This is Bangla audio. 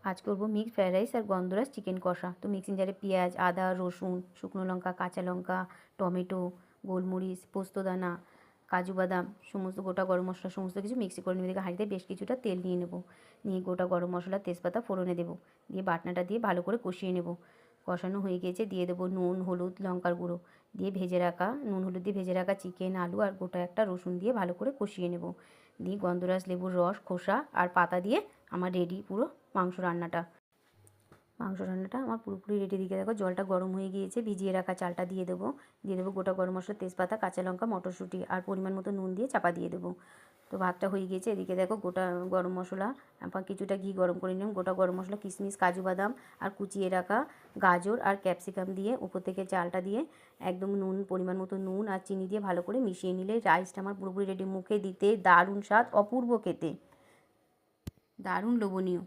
আজ করব মিক্সড ফ্রাইড রাইস আর গন্ধরাজ চিকেন কষা। তো মিক্সিং জারে পেঁয়াজ, আদা, রসুন, শুকনো লঙ্কা, কাঁচা লঙ্কা, টমেটো, গোলমরিচ, পোস্তদানা, কাজু বাদাম, সমস্ত গোটা গরম মশলা সমস্ত কিছু মিক্সি করে নেব। এদিকে হাঁড়িতে বেশ কিছুটা তেল নিয়ে নেব, নিয়ে গোটা গরম মশলা তেজপাতা ফোড়নে দেবো, দিয়ে বাটনাটা দিয়ে ভালো করে কষিয়ে নেব। কষানো হয়ে গিয়েছে, দিয়ে দেবো নুন, হলুদ, লঙ্কার গুঁড়ো, দিয়ে ভেজে রাখা নুন হলুদ দিয়ে ভেজে রাখা চিকেন, আলু আর গোটা একটা রসুন দিয়ে ভালো করে কষিয়ে নেব। দিয়ে গন্ধরাজ লেবুর রস, খোসা আর পাতা দিয়ে আমার রেডি পুরো মাংস রান্নাটা। আমার পুরোপুরি রেডি। দিকে দেখো জলটা গরম হয়ে গিয়েছে, ভিজিয়ে রাখা চালটা দিয়ে দেবো, গোটা গরম মশলা, তেজপাতা, কাঁচা লঙ্কা, মটরশুঁটি আর পরিমাণ মতো নুন দিয়ে চাপা দিয়ে দেবো। তো ভাতটা হয়ে গিয়েছে। এদিকে দেখো গোটা গরম মশলা, কিছুটা ঘি গরম করে নিলাম, গোটা গরম মশলা, কিশমিশ, কাজু বাদাম আর কুচিয়ে রাখা গাজর আর ক্যাপসিকাম দিয়ে উপর থেকে চালটা দিয়ে একদম পরিমাণ মতো নুন আর চিনি দিয়ে ভালো করে মিশিয়ে নিলে রাইসটা আমার পুরোপুরি রেডি। মুখে দিতে দারুণ স্বাদ, অপূর্ব খেতে, দারুণ লোভনীয়।